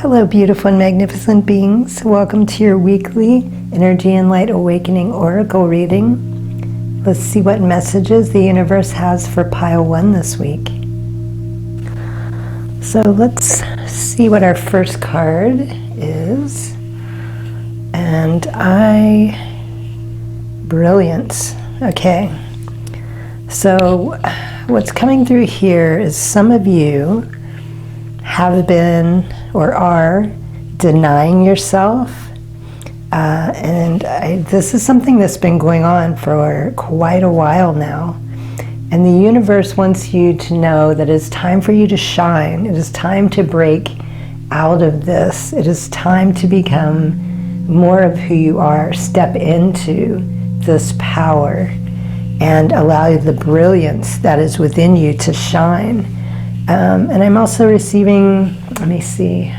Hello, beautiful and magnificent beings. Welcome to your weekly Energy and Light Awakening Oracle reading. Let's see what messages the universe has for pile 1 this week. So let's see what our first card is. And brilliance. Okay. So what's coming through here is some of you have been or are denying yourself. This is something that's been going on for quite a while now. And the universe wants you to know that it's time for you to shine. It is time to break out of this. It is time to become more of who you are. Step into this power and allow the brilliance that is within you to shine. And I'm also receiving, let me see,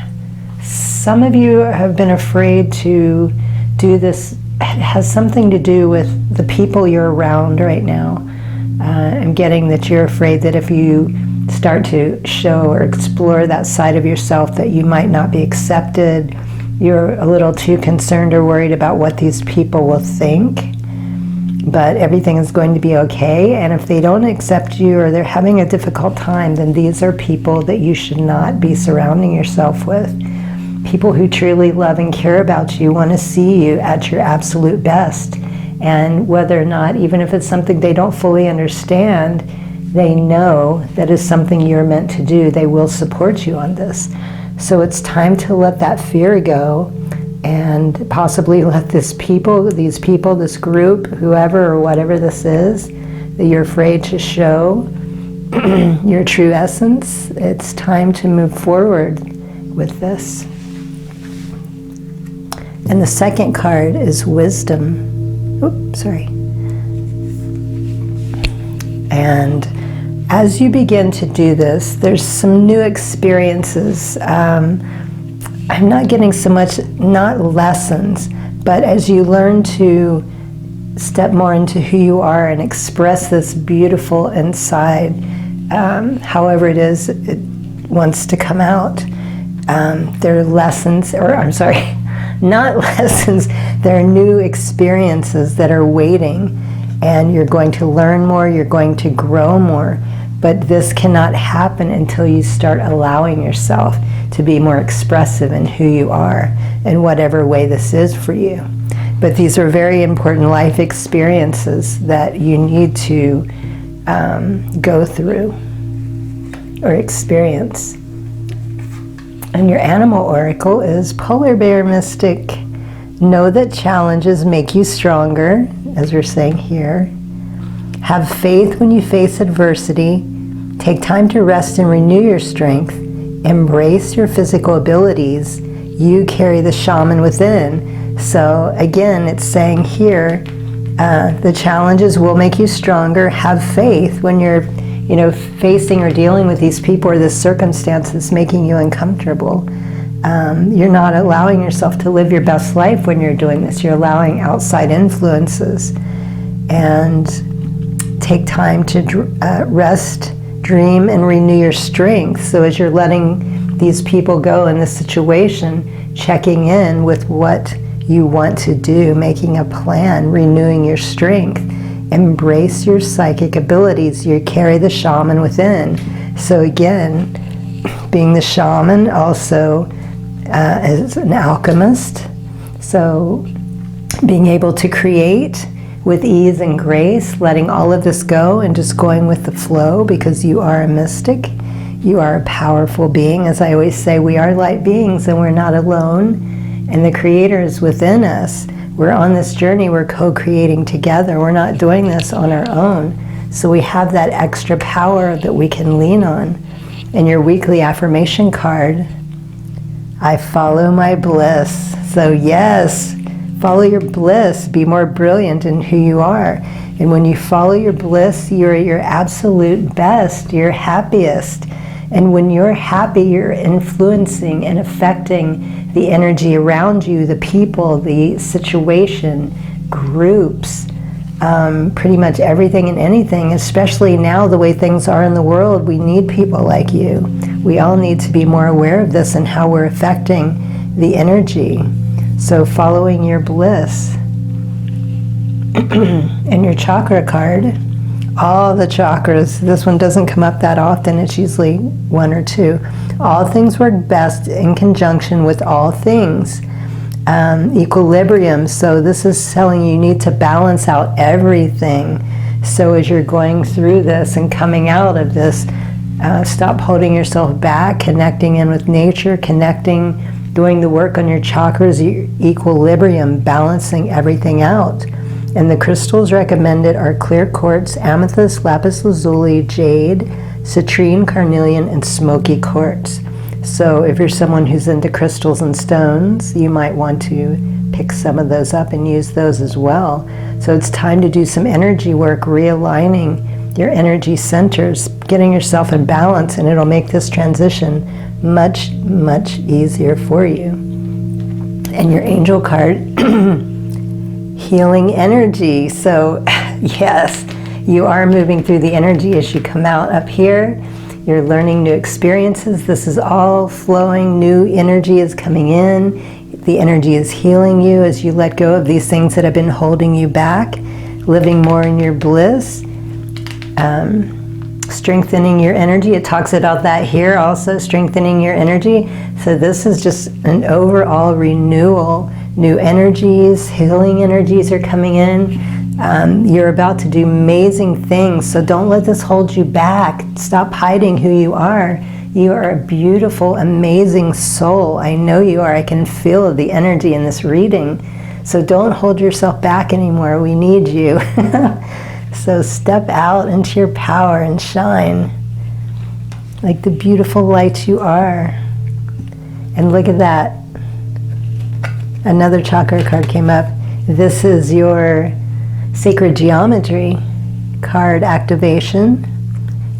some of you have been afraid to do this. It has something to do with the people you're around right now. I'm getting that you're afraid that if you start to show or explore that side of yourself that you might not be accepted. You're a little too concerned or worried about what these people will think. But everything is going to be okay, and if they don't accept you or they're having a difficult time, then these are people that you should not be surrounding yourself with. People who truly love and care about you want to see you at your absolute best. And whether or not, even if it's something they don't fully understand, they know that is something you're meant to do. They will support you on this. So it's time to let that fear go and possibly let these people, this group, whoever or whatever this is, that you're afraid to show your true essence. It's time to move forward with this. And the second card is wisdom. Oops, sorry. And as you begin to do this, there's some new experiences. I'm not getting so much, not lessons, but as you learn to step more into who you are and express this beautiful inside, however it is it wants to come out, there are lessons, or I'm sorry, not lessons, there are new experiences that are waiting, and you're going to learn more, you're going to grow more. But this cannot happen until you start allowing yourself to be more expressive in who you are in whatever way this is for you. But these are very important life experiences that you need to go through or experience. And your animal oracle is Polar Bear Mystic. Know that challenges make you stronger, as we're saying here. Have faith when you face adversity. Take time to rest and renew your strength. Embrace your physical abilities. You carry the shaman within. So again, it's saying here, the challenges will make you stronger. Have faith when you're, facing or dealing with these people or this circumstance that's making you uncomfortable. You're not allowing yourself to live your best life when you're doing this. You're allowing outside influences. And take time to rest, dream, and renew your strength. So as you're letting these people go in this situation, checking in with what you want to do, making a plan, renewing your strength. Embrace your psychic abilities. You carry the shaman within. So again, being the shaman also is an alchemist. So being able to create with ease and grace, letting all of this go and just going with the flow, because you are a mystic. You are a powerful being. As I always say, we are light beings and we're not alone. And the Creator is within us. We're on this journey, we're co-creating together. We're not doing this on our own. So we have that extra power that we can lean on. And your weekly affirmation card, I follow my bliss. So yes, follow your bliss, be more brilliant in who you are. And when you follow your bliss, you're at your absolute best, you're happiest. And when you're happy, you're influencing and affecting the energy around you, the people, the situation, groups, pretty much everything and anything, especially now the way things are in the world. We need people like you. We all need to be more aware of this and how we're affecting the energy. So following your bliss. And your chakra card, all the chakras, this one doesn't come up that often, it's usually one or two. All things work best in conjunction with all things. Equilibrium, so this is telling you need to balance out everything. So as you're going through this and coming out of this, stop holding yourself back, connecting in with nature, doing the work on your chakras, your equilibrium, balancing everything out. And the crystals recommended are clear quartz, amethyst, lapis lazuli, jade, citrine, carnelian, and smoky quartz. So if you're someone who's into crystals and stones, you might want to pick some of those up and use those as well. So it's time to do some energy work, realigning your energy centers, getting yourself in balance, and it'll make this transition much, much easier for you. And your angel card, healing energy. So yes, you are moving through the energy as you come out up here. You're learning new experiences. This is all flowing. New energy is coming in. The energy is healing you as you let go of these things that have been holding you back, living more in your bliss, strengthening your energy. It talks about that here also, strengthening your energy. So this is just an overall renewal. New energies, healing energies are coming in. You're about to do amazing things, so don't let this hold you back. Stop hiding who you are. You are a beautiful, amazing soul. I know you are. I can feel the energy in this reading. So don't hold yourself back anymore. We need you. So step out into your power and shine like the beautiful light you are. And look at that. Another chakra card came up. This is your sacred geometry card activation.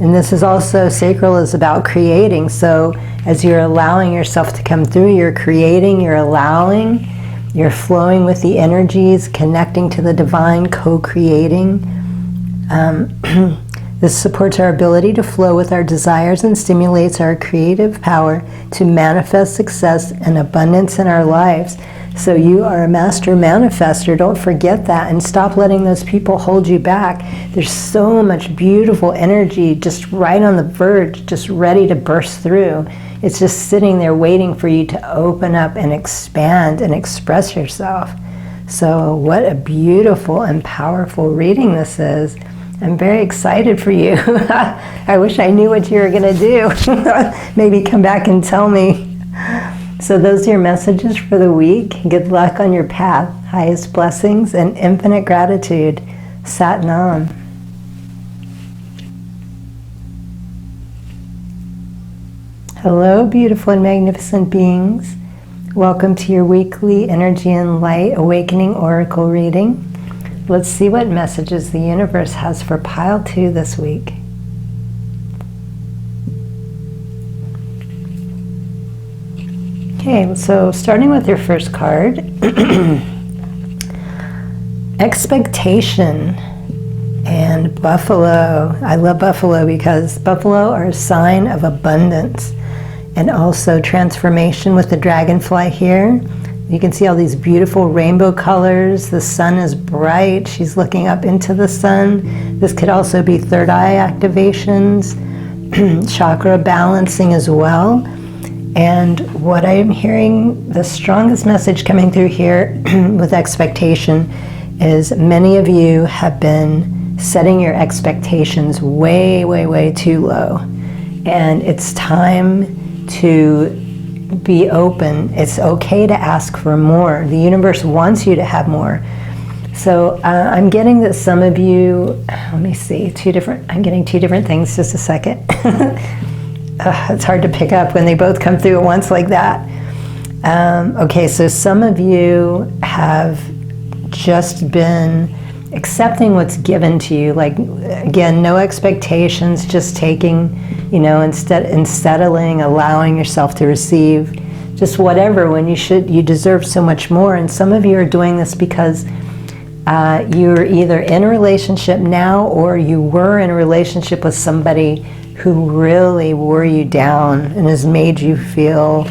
And this is also, sacral is about creating. So as you're allowing yourself to come through, you're creating, you're allowing, you're flowing with the energies, connecting to the divine, co-creating. This supports our ability to flow with our desires and stimulates our creative power to manifest success and abundance in our lives. So you are a master manifester. Don't forget that, and stop letting those people hold you back. There's so much beautiful energy just right on the verge, just ready to burst through. It's just sitting there waiting for you to open up and expand and express yourself. So what a beautiful and powerful reading this is. I'm very excited for you. I wish I knew what you were going to do. Maybe come back and tell me. So those are your messages for the week. Good luck on your path. Highest blessings and infinite gratitude. Sat Nam. Hello, beautiful and magnificent beings. Welcome to your weekly Energy and Light Awakening Oracle reading. Let's see what messages the universe has for Pile 2 this week. Okay, so starting with your first card, expectation and buffalo. I love buffalo because buffalo are a sign of abundance and also transformation with the dragonfly here. You can see all these beautiful rainbow colors. The sun is bright. She's looking up into the sun. This could also be third eye activations, chakra balancing as well. And what I am hearing, the strongest message coming through here with expectation is many of you have been setting your expectations way, way, way too low. And it's time to be open. It's okay to ask for more. The universe wants you to have more. So I'm getting that some of you, let me see, I'm getting two different things, just a second. It's hard to pick up when they both come through at once like that. Okay, so some of you have just been accepting what's given to you. Like, again, no expectations, just taking, and settling, allowing yourself to receive just whatever when you deserve so much more. And some of you are doing this because You're either in a relationship now, or you were in a relationship with somebody who really wore you down and has made you feel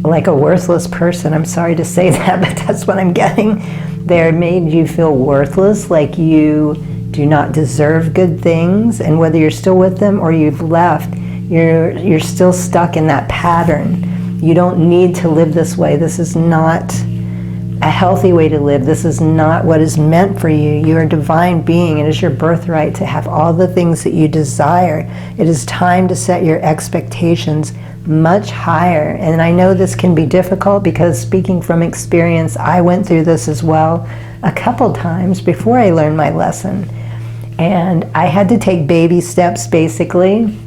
like a worthless person. I'm sorry to say that, but that's what I'm getting. They made you feel worthless, like you do not deserve good things, and whether you're still with them or you've left, you're still stuck in that pattern. You don't need to live this way. This is not a healthy way to live. This is not what is meant for you. You're a divine being. It is your birthright to have all the things that you desire. It is time to set your expectations much higher. And I know this can be difficult because, speaking from experience, I went through this as well a couple times before I learned my lesson. And I had to take baby steps basically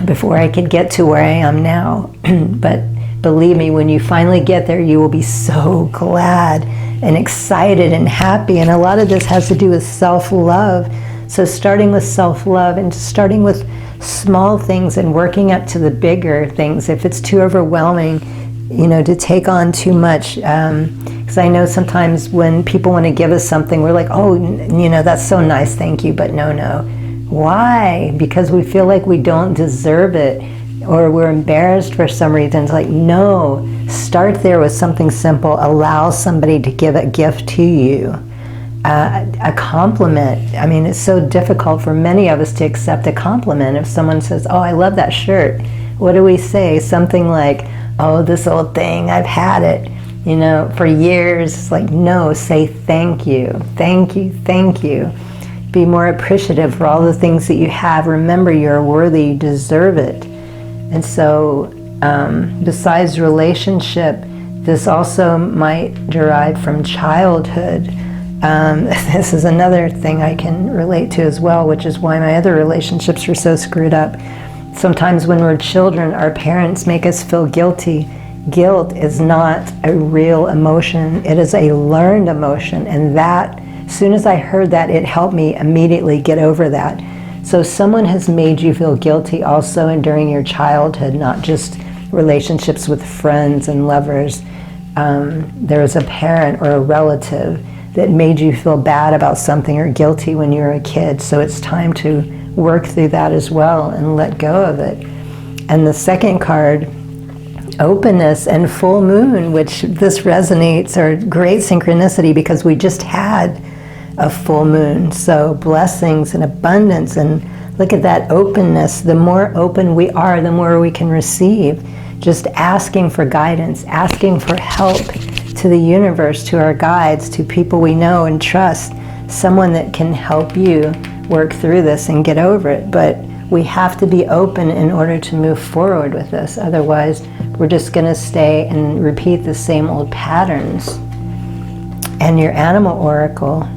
before I could get to where I am now. But believe me, when you finally get there, you will be so glad and excited and happy. And a lot of this has to do with self-love. So starting with self-love and starting with small things and working up to the bigger things. If it's too overwhelming, to take on too much, because I know sometimes when people want to give us something, we're like, oh, that's so nice, thank you, but no. Why? Because we feel like we don't deserve it, or we're embarrassed for some reason. It's like, no, start there with something simple. Allow somebody to give a gift to you. A compliment. I mean, it's so difficult for many of us to accept a compliment. If someone says, oh, I love that shirt, what do we say? Something like, oh, this old thing, I've had it, for years. It's like, no, say thank you, thank you, thank you. Be more appreciative for all the things that you have. Remember, you're worthy, you deserve it. And so, besides relationship, this also might derive from childhood. This is another thing I can relate to as well, which is why my other relationships are so screwed up. Sometimes when we're children, our parents make us feel guilty. Guilt is not a real emotion. It is a learned emotion. And that, as soon as I heard that, it helped me immediately get over that. So someone has made you feel guilty also and during your childhood, not just relationships with friends and lovers. There was a parent or a relative that made you feel bad about something or guilty when you were a kid. So it's time to work through that as well and let go of it. And the second card, openness and full moon, which this resonates, are great synchronicity because we just had a full moon. So blessings and abundance, and look at that openness. The more open we are, the more we can receive. Just asking for guidance, asking for help to the universe, to our guides, to people we know and trust, someone that can help you work through this and get over it. But we have to be open in order to move forward with this. Otherwise, we're just going to stay and repeat the same old patterns. And your animal oracle,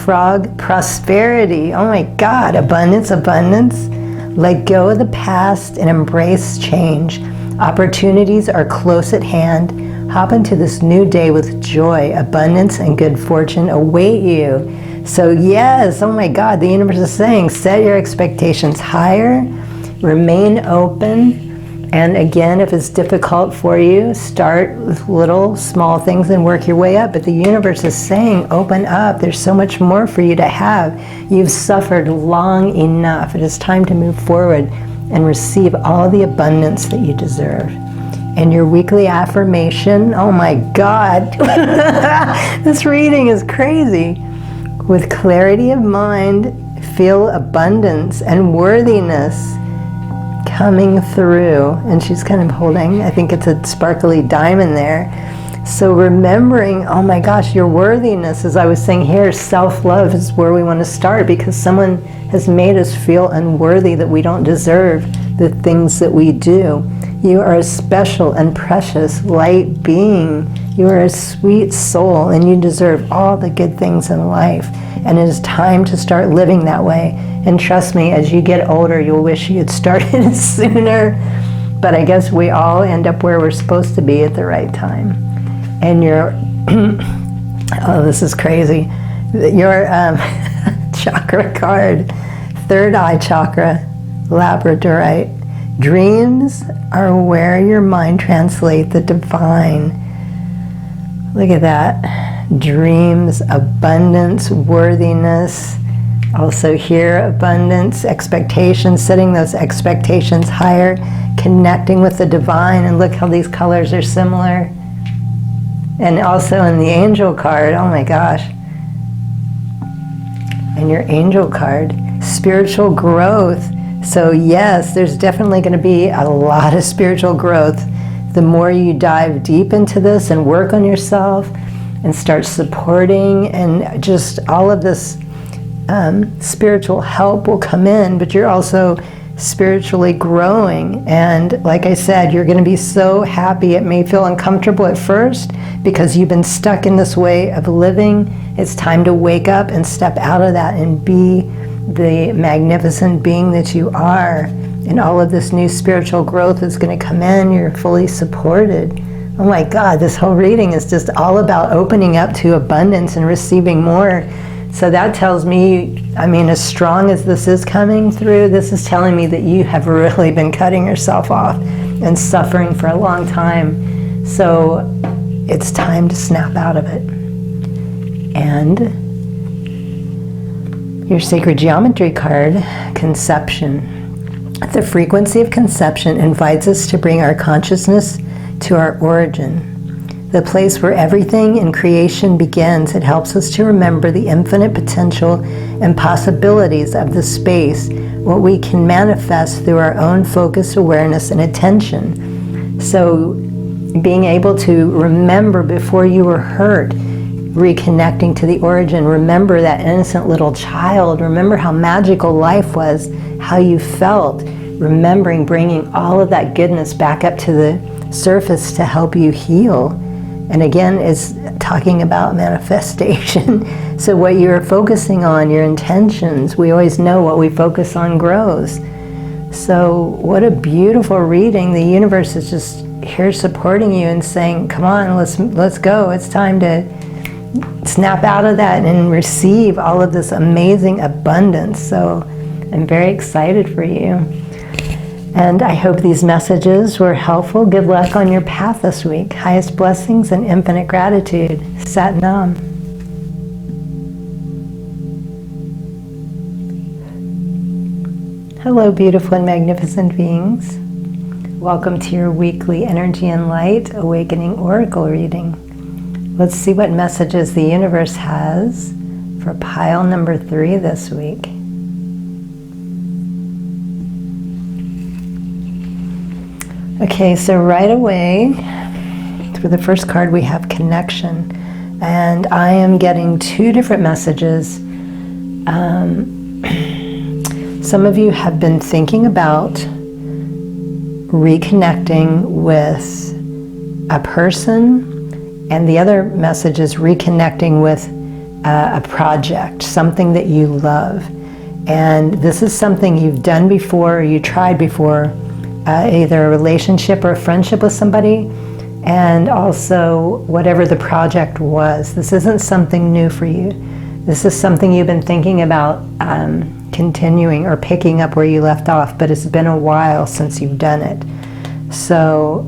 frog, prosperity. Oh my God, abundance, abundance. Let go of the past and embrace change. Opportunities are close at hand. Hop into this new day with joy. Abundance and good fortune await you. So yes, oh my God, the universe is saying, set your expectations higher, remain open, and again, if it's difficult for you, start with little, small things and work your way up. But the universe is saying, open up. There's so much more for you to have. You've suffered long enough. It is time to move forward and receive all the abundance that you deserve. And your weekly affirmation, oh my God, this reading is crazy. With clarity of mind, feel abundance and worthiness coming through. And she's kind of holding, I think it's a sparkly diamond there. So remembering, oh my gosh, your worthiness, as I was saying here, self-love is where we want to start, because someone has made us feel unworthy, that we don't deserve the things that we do. You are a special and precious light being. You are a sweet soul, and you deserve all the good things in life. And it is time to start living that way. And trust me, as you get older, you'll wish you had started sooner. But I guess we all end up where we're supposed to be at the right time. And your, oh, this is crazy. Your chakra card, third eye chakra, labradorite. Dreams are where your mind translates the divine. Look at that. Dreams, abundance, worthiness. Also here, abundance, expectations, setting those expectations higher, connecting with the divine, and look how these colors are similar. And also in the angel card, oh my gosh. And your angel card, spiritual growth. So yes, there's definitely going to be a lot of spiritual growth. The more you dive deep into this and work on yourself and start supporting, and just all of this spiritual help will come in, but you're also spiritually growing. And like I said, you're going to be so happy. It may feel uncomfortable at first because you've been stuck in this way of living. It's time to wake up and step out of that and be the magnificent being that you are. And all of this new spiritual growth is going to come in. You're fully supported. Oh my God, this whole reading is just all about opening up to abundance and receiving more. So that tells me, I mean, as strong as this is coming through, this is telling me that you have really been cutting yourself off and suffering for a long time. So it's time to snap out of it. And your sacred geometry card, conception. The frequency of conception invites us to bring our consciousness to our origin, the place where everything in creation begins. It helps us to remember the infinite potential and possibilities of the space, what we can manifest through our own focused awareness and attention. So being able to remember before you were hurt, reconnecting to the origin, remember that innocent little child, remember how magical life was, how you felt, remembering bringing all of that goodness back up to the surface to help you heal. And again, it's talking about manifestation. So what you're focusing on, your intentions, we always know what we focus on grows. So what a beautiful reading. The universe is just here supporting you and saying, come on, let's go. It's time to snap out of that and receive all of this amazing abundance. So I'm very excited for you. And I hope these messages were helpful. Good luck on your path this week. Highest blessings and infinite gratitude. Sat Nam. Hello, beautiful and magnificent beings. Welcome to your weekly Energy and Light Awakening Oracle reading. Let's see what messages the universe has for pile number 3 this week. Okay, so right away, for the first card we have connection. And I am getting 2 different messages. Some of you have been thinking about reconnecting with a person, and the other message is reconnecting with a project, something that you love. And this is something you've done before, or you tried before, either a relationship or a friendship with somebody, and also whatever the project was. This isn't something new for you. This is something you've been thinking about continuing or picking up where you left off, but it's been a while since you've done it. So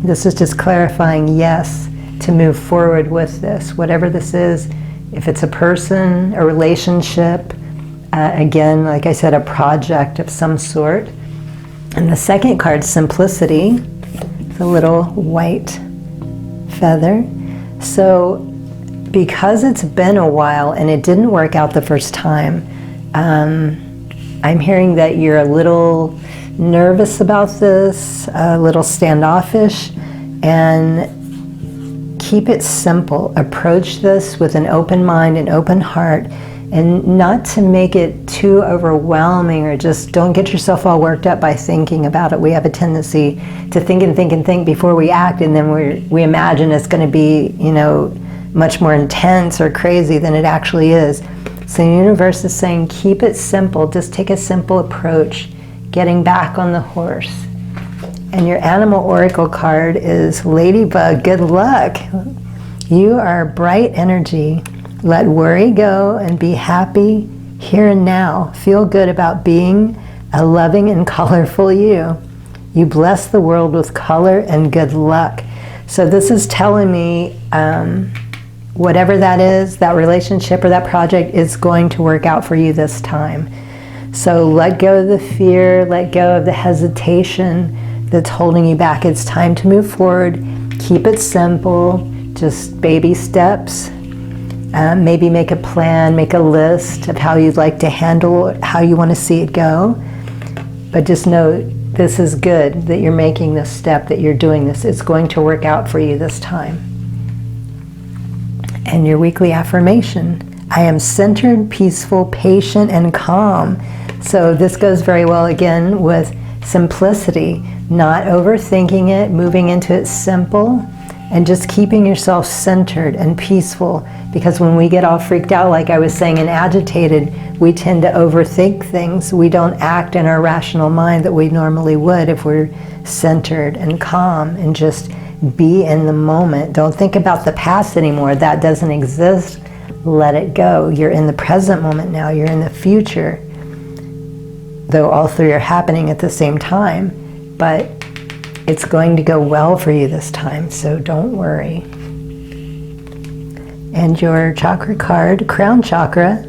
this is just clarifying, yes, to move forward with this, whatever this is. If it's a person, a relationship, again, like I said, a project of some sort. And the second card, simplicity, the little white feather. So because it's been a while and it didn't work out the first time, I'm hearing that you're a little nervous about this, a little standoffish, and keep it simple. Approach this with an open mind and open heart, and not to make it too overwhelming, or just don't get yourself all worked up by thinking about it. We have a tendency to think and think and think before we act, and then we imagine it's going to be, much more intense or crazy than it actually is. So the universe is saying, keep it simple. Just take a simple approach, getting back on the horse. And your animal oracle card is Ladybug. Good luck. You are bright energy. Let worry go and be happy here and now. Feel good about being a loving and colorful you. You bless the world with color and good luck. So this is telling me whatever that is, that relationship or that project is going to work out for you this time. So let go of the fear, let go of the hesitation that's holding you back. It's time to move forward. Keep it simple, just baby steps. Maybe make a plan, make a list of how you'd like to handle, how you want to see it go. But just know this is good, that you're making this step, that you're doing this. It's going to work out for you this time. And your weekly affirmation: I am centered, peaceful, patient, and calm. So this goes very well again with simplicity, not overthinking it, moving into it simple, and just keeping yourself centered and peaceful. Because when we get all freaked out, like I was saying, and agitated, we tend to overthink things. We don't act in our rational mind that we normally would if we're centered and calm and just be in the moment. Don't think about the past anymore. That doesn't exist. Let it go. You're in the present moment now. You're in the future. Though all three are happening at the same time. But it's going to go well for you this time, so don't worry. And your chakra card, crown chakra,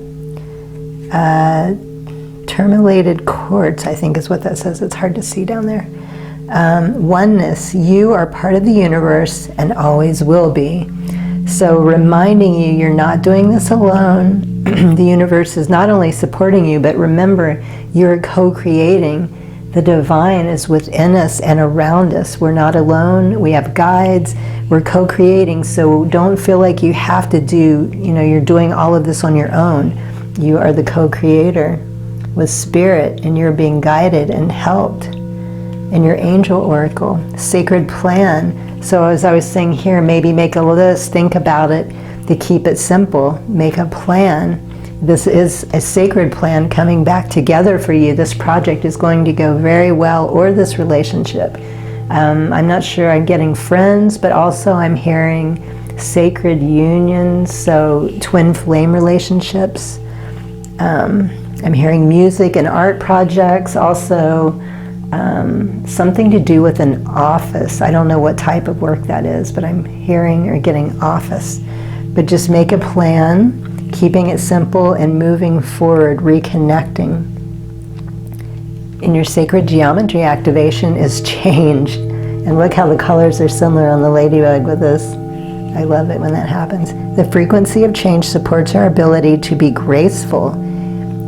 terminated quartz, I think is what that says. It's hard to see down there. Oneness, you are part of the universe and always will be. So reminding you, you're not doing this alone. The universe is not only supporting you, but remember, you're co-creating. The divine is within us and around us. We're not alone. We have guides. We're co-creating. So don't feel like you have to do, you're doing all of this on your own. You are the co-creator with spirit, and you're being guided and helped. And your angel oracle, sacred plan. So as I was saying here, maybe make a list, think about it, to keep it simple. Make a plan. This is a sacred plan coming back together for you. This project is going to go very well, or this relationship. I'm not sure I'm getting friends, but also I'm hearing sacred unions, so twin flame relationships. I'm hearing music and art projects, also something to do with an office. I don't know what type of work that is, but I'm hearing or getting office. But just make a plan, keeping it simple and moving forward, reconnecting. And your sacred geometry activation is change. And look how the colors are similar on the ladybug with this. I love it when that happens. The frequency of change supports our ability to be graceful.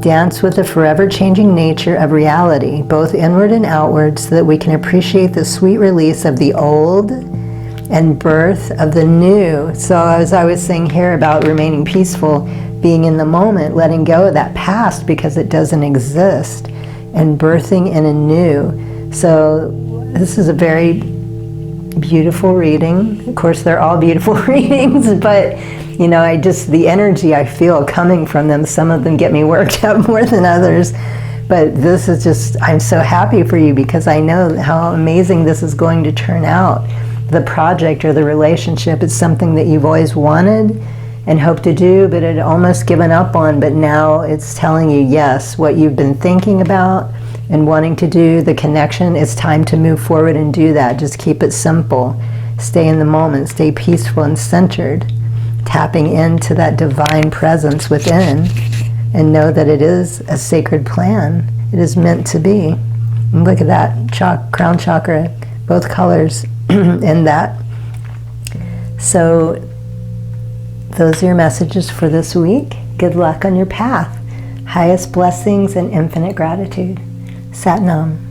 Dance with the forever changing nature of reality, both inward and outward, so that we can appreciate the sweet release of the old and birth of the new. So as I was saying here about remaining peaceful, being in the moment, letting go of that past because it doesn't exist, and birthing in a new. So this is a very beautiful reading. Of course, they're all beautiful readings, but the energy I feel coming from them, some of them get me worked up more than others. But this is just, I'm so happy for you because I know how amazing this is going to turn out. The project or the relationship is something that you've always wanted and hoped to do, but had almost given up on, but now it's telling you, yes, what you've been thinking about and wanting to do, the connection, it's time to move forward and do that. Just keep it simple. Stay in the moment, stay peaceful and centered, tapping into that divine presence within, and know that it is a sacred plan. It is meant to be. And look at that crown chakra, both colors in that. So those are your messages for this week. Good luck on your path. Highest blessings and infinite gratitude. Sat Nam.